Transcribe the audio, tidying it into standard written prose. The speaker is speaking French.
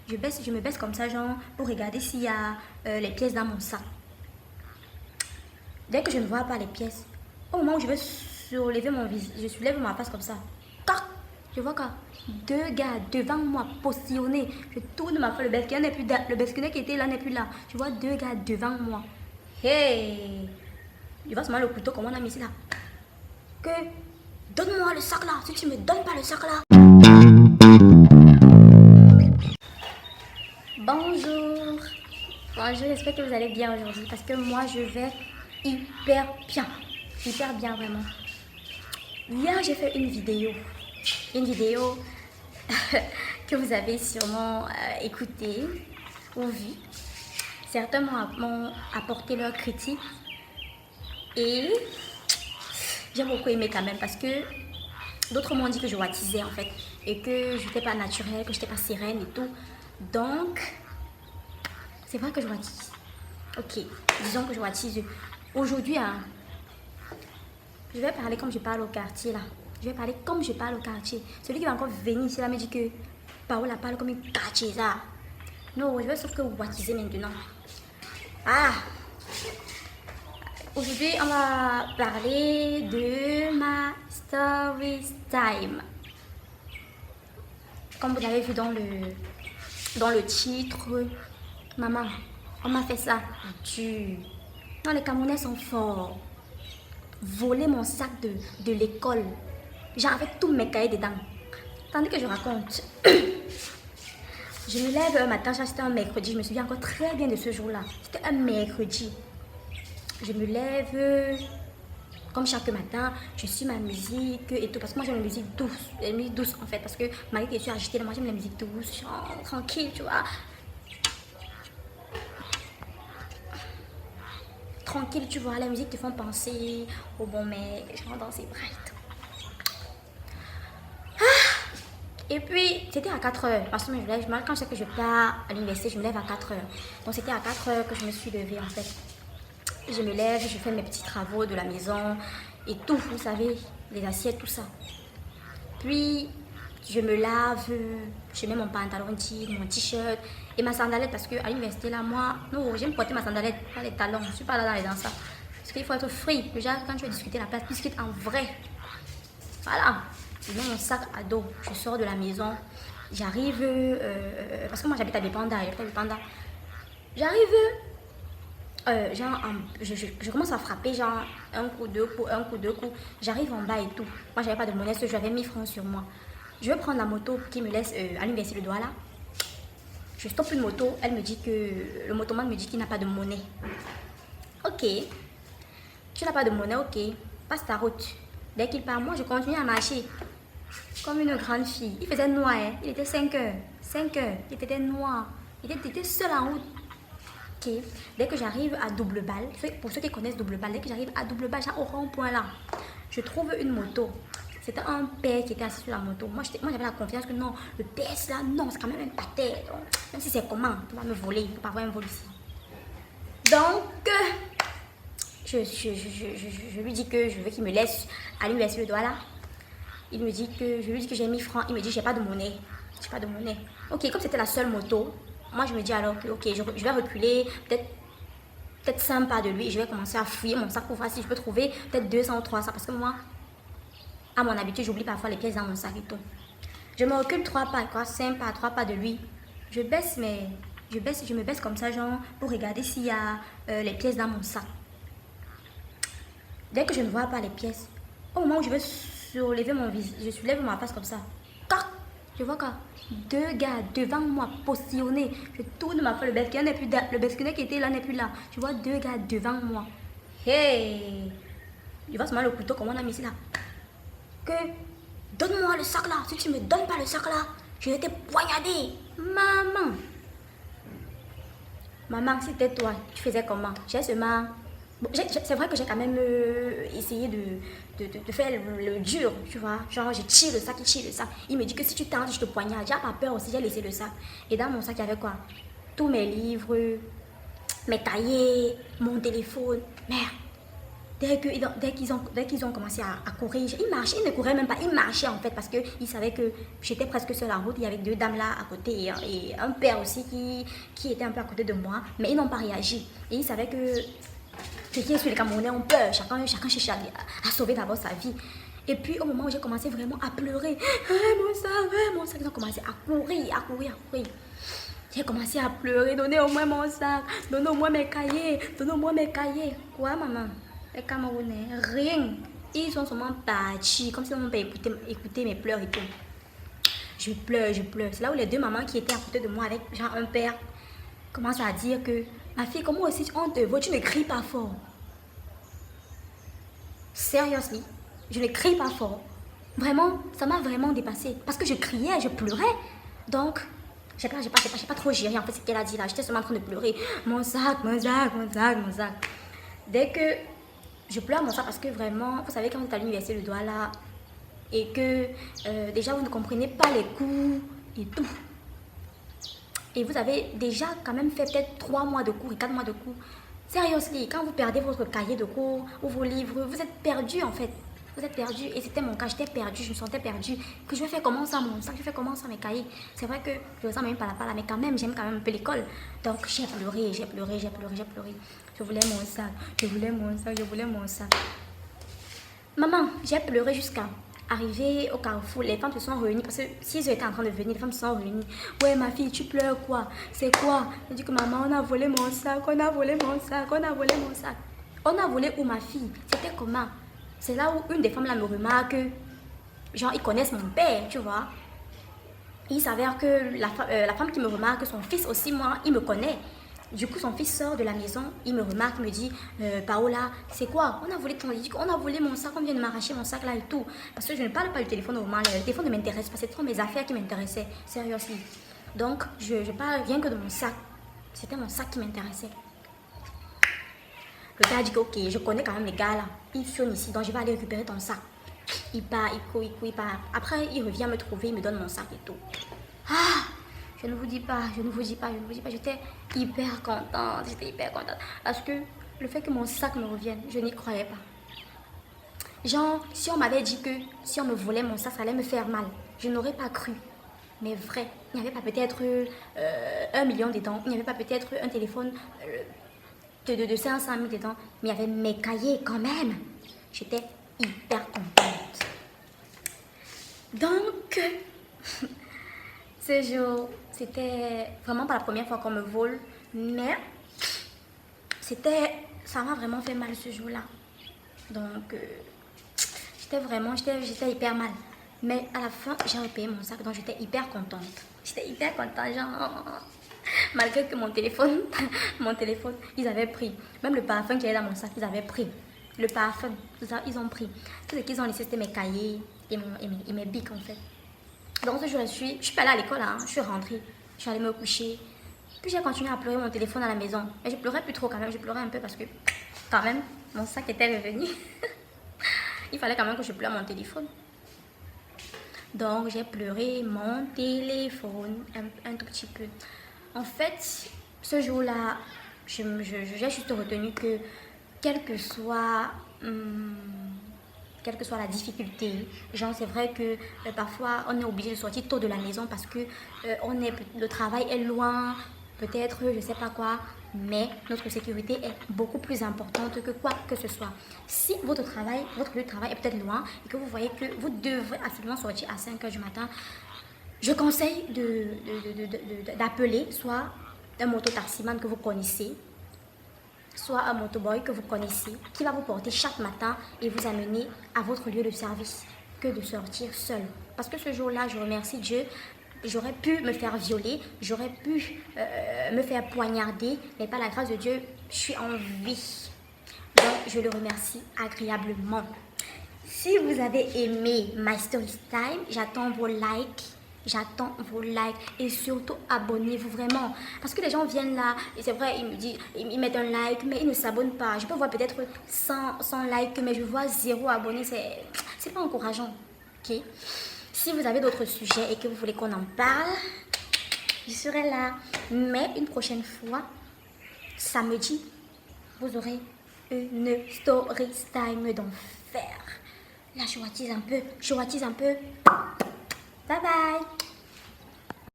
je me baisse comme ça, genre, pour regarder s'il y a les pièces dans mon sac. Dès que je ne vois pas les pièces, au moment où je vais soulever mon visage, je soulève ma face comme ça. Tac! Je vois quoi? Deux gars devant moi, positionnés. Je tourne ma face, le besquineur qui était là n'est plus là. Je vois deux gars devant moi. Hey! Je vois seulement le couteau comme on a mis ici là. Que donne-moi le sac là. Si tu me donnes pas le sac là. Bonjour. Bonjour, j'espère que vous allez bien aujourd'hui. Parce que moi je vais hyper bien. Hyper bien vraiment. Hier j'ai fait une vidéo. Une vidéo que vous avez sûrement écoutée ou vue. Certains m'ont apporté leurs critiques. Et j'ai beaucoup aimé quand même parce que d'autres m'ont dit que je wattisais en fait. Et que je n'étais pas naturelle, que je n'étais pas sereine et tout. Donc, c'est vrai que je wattise. Ok, disons que je wattise. Aujourd'hui, hein, je vais parler comme je parle au quartier là. Je vais parler comme je parle au quartier. Celui qui va encore venir ici là me dit que Paola parle comme une quartier ça. Non, je vais sauf que wattiser maintenant. Ah! Aujourd'hui, on va parler de ma story time. Comme vous l'avez vu dans le titre, maman, on m'a fait ça dur. Non, les Camerounais sont forts. Voler mon sac de l'école. Genre avec tous mes cahiers dedans. Tandis que je raconte. Je me lève un matin, c'était un mercredi. Je me souviens encore très bien de ce jour-là. C'était un mercredi. Je me lève, comme chaque matin, je suis ma musique et tout. Parce que moi, j'aime la musique douce. La musique douce, en fait. Parce que malgré que je suis agitée, moi, j'aime la musique douce, genre, tranquille, tu vois. Tranquille, tu vois. La musique te fait penser au bon mec, genre dans ses bras et tout. Et puis, c'était à 4 heures. Parce que je lève, quand je sais que je pars à l'université, je me lève à 4 heures. Donc, c'était à 4 heures que je me suis levée, en fait. Je me lève, je fais mes petits travaux de la maison et tout, vous savez, les assiettes, tout ça. Puis, je me lave, je mets mon pantalon jean, mon t-shirt et ma sandalette parce qu'à l'université, là, moi, non, j'aime porter ma sandalette, pas les talons, je ne suis pas là dans les danseurs. Parce qu'il faut être free. Déjà, quand tu veux discuter la place, discute en vrai. Voilà. Je mets mon sac à dos, je sors de la maison, j'arrive, parce que moi j'habite à Bépanda, j'arrive, genre, je commence à frapper, genre, un coup, deux coups, j'arrive en bas et tout. Moi j'avais pas de monnaie, j'avais 1000 francs sur moi. Je vais prendre la moto qui me laisse à l'université le doigt là. Je stoppe une moto, elle me dit que, le motoman me dit qu'il n'a pas de monnaie. Ok, tu n'as pas de monnaie, ok, passe ta route. Dès qu'il part, moi je continue à marcher. Comme une grande fille. Il faisait noir, hein? Il était 5 heures. 5 heures, il était noir. Il était seul en route. Ok. Dès que j'arrive à Double Balle, pour ceux qui connaissent Double Balle, dès que j'arrive à Double Balle, au rond-point là, je trouve une moto. C'était un père qui était assis sur la moto. Moi j'avais la confiance que non, le PS là, non, c'est quand même un pater. Même si c'est comment, tu vas me voler, il ne peut pas avoir un vol ici. Donc, je lui dis que je veux qu'il me laisse à l'université le doigt là. Il me dit que, je lui dis que j'ai 1000 francs. Il me dit, j'ai pas de monnaie. J'ai pas de monnaie. Ok, comme c'était la seule moto, moi je me dis alors que, ok, je vais reculer, peut-être 5 pas de lui. Et je vais commencer à fouiller mon sac pour voir si je peux trouver peut-être 200 ou 300. Parce que moi, à mon habitude, j'oublie parfois les pièces dans mon sac et tout. Je me recule 3 pas, quoi, 5 pas, 3 pas de lui. Je me baisse comme ça, genre, pour regarder s'il y a les pièces dans mon sac. Dès que je ne vois pas les pièces, au moment où je vais soulever mon visage, je soulève ma face comme ça. Tac! Je vois quoi? Deux gars devant moi, positionnés. Je tourne ma face, le besquineur qui était là n'est plus là. Je vois deux gars devant moi. Hey! Je vois seulement le couteau comme on a mis ici là. Que donne-moi le sac là. Si tu me donnes pas le sac là, je vais te poignarder. Maman! Maman, si c'était toi, tu faisais comment? J'ai seulement... Bon, c'est vrai que j'ai quand même essayé de faire le dur, tu vois. Genre, je tire le sac, il tire le sac. Il me dit que si tu tentes, je te poignarde. J'ai pas peur aussi, j'ai laissé le sac. Et dans mon sac, il y avait quoi? Tous mes livres, mes cahiers, mon téléphone. Merde. dès qu'ils ont commencé à courir, ils ne couraient même pas, ils marchaient en fait parce qu'ils savaient que j'étais presque sur la route. Il y avait deux dames là à côté et un père aussi qui était un peu à côté de moi, mais ils n'ont pas réagi. Et ils savaient que qui est sur les Camerounais ont peur, chacun cherche à sauver d'abord sa vie. Et puis au moment où j'ai commencé vraiment à pleurer, mon sac, ils ont commencé à courir. J'ai commencé à pleurer, donnez-moi mon sac, donnez-moi mes cahiers, donnez-moi mes cahiers. Quoi maman? Les Camerounais, rien. Ils sont seulement partis, comme si on n'ont pas écouté mes pleurs et tout. Je pleure. C'est là où les deux mamans qui étaient à côté de moi avec genre un père commencent à dire que ma fille, comment aussi on te voit, tu ne cries pas fort. Seriously, je ne crie pas fort. Vraiment, ça m'a vraiment dépassé. Parce que je criais, je pleurais. Donc, j'ai pas trop géré en fait ce qu'elle a dit là. J'étais seulement en train de pleurer. Mon sac. Dès que je pleure mon sac parce que vraiment, vous savez quand vous êtes à l'université le doigt là et que déjà vous ne comprenez pas les cours et tout. Et vous avez déjà quand même fait peut-être 3 mois de cours et 4 mois de cours. Seriously, quand vous perdez votre cahier de cours ou vos livres, vous êtes perdu en fait. Vous êtes perdu et c'était mon cas, j'étais perdue, je me sentais perdue. Que je vais faire comment ça mon sac, je vais faire comment ça mes cahiers. C'est vrai que je ne sens même pas la mais quand même, j'aime quand même un peu l'école. Donc j'ai pleuré. Je voulais mon sac. Maman, j'ai pleuré jusqu'à arriver au carrefour. Les femmes se sont réunies parce que s'ils étaient en train de venir, les femmes se sont réunies. Ouais, ma fille, tu pleures quoi? C'est quoi? Je dis que maman, on a volé mon sac. On a volé où ma fille? C'était comment? C'est là où une des femmes là me remarque, genre ils connaissent mon père, tu vois. Il s'avère que la femme qui me remarque, son fils aussi, moi, il me connaît. Du coup, son fils sort de la maison, il me remarque, me dit Paola, c'est quoi? On a volé ton lit, on a volé mon sac, on vient de m'arracher mon sac là et tout. Parce que je ne parle pas du téléphone normal, le téléphone ne m'intéresse pas, c'est trop mes affaires qui m'intéressaient, sérieusement. Donc, je parle rien que de mon sac. C'était mon sac qui m'intéressait. Le gars dit que ok, je connais quand même les gars là, ils sont ici, donc je vais aller récupérer ton sac. Il part, il part. Après, il revient me trouver, il me donne mon sac et tout. Ah! Je ne vous dis pas, j'étais hyper contente, Parce que le fait que mon sac me revienne, je n'y croyais pas. Genre, si on m'avait dit que si on me volait mon sac, ça allait me faire mal, je n'aurais pas cru. Mais vrai, il n'y avait pas peut-être 1 million dedans, il n'y avait pas peut-être un téléphone de 500 000 dedans, mais il y avait mes cahiers quand même. J'étais hyper contente. Donc, ce jour, c'était vraiment pas la première fois qu'on me vole, mais ça m'a vraiment fait mal ce jour-là. Donc, j'étais hyper mal. Mais à la fin, j'ai repayé mon sac, donc j'étais hyper contente. Genre, malgré que mon téléphone, ils avaient pris. Même le parfum qui est dans mon sac, ils avaient pris. Le parfum, ils ont pris. Tout ce qu'ils ont laissé, c'était mes cahiers et mes bics en fait. Donc ce jour, je suis pas allée à l'école, hein. Je suis rentrée. Je suis allée me coucher. Puis j'ai continué à pleurer mon téléphone à la maison. Mais je pleurais plus trop quand même. Je pleurais un peu parce que quand même, mon sac était revenu. Il fallait quand même que je pleure mon téléphone. Donc j'ai pleuré mon téléphone un tout petit peu. En fait, ce jour-là, j'ai juste retenu que quelle que soit la difficulté, genre c'est vrai que parfois on est obligé de sortir tôt de la maison parce que le travail est loin, peut-être je sais pas quoi, mais notre sécurité est beaucoup plus importante que quoi que ce soit. Si votre lieu de travail est peut-être loin et que vous voyez que vous devrez absolument sortir à 5 h du matin, je conseille d'appeler soit un mototaximan que vous connaissez, soit un motoboy que vous connaissez, qui va vous porter chaque matin et vous amener à votre lieu de service, que de sortir seul. Parce que ce jour-là, je remercie Dieu, j'aurais pu me faire violer, j'aurais pu me faire poignarder, mais par la grâce de Dieu, je suis en vie. Donc, je le remercie agréablement. Si vous avez aimé My Story Time, j'attends vos likes. J'attends vos likes et surtout abonnez-vous vraiment. Parce que les gens viennent là et c'est vrai, ils mettent un like mais ils ne s'abonnent pas. Je peux voir peut-être 100 likes mais je vois 0 abonnés. C'est pas encourageant. Ok? Si vous avez d'autres sujets et que vous voulez qu'on en parle, je serai là. Mais une prochaine fois, samedi, vous aurez une story time d'enfer. Là, je watise un peu. Bye bye.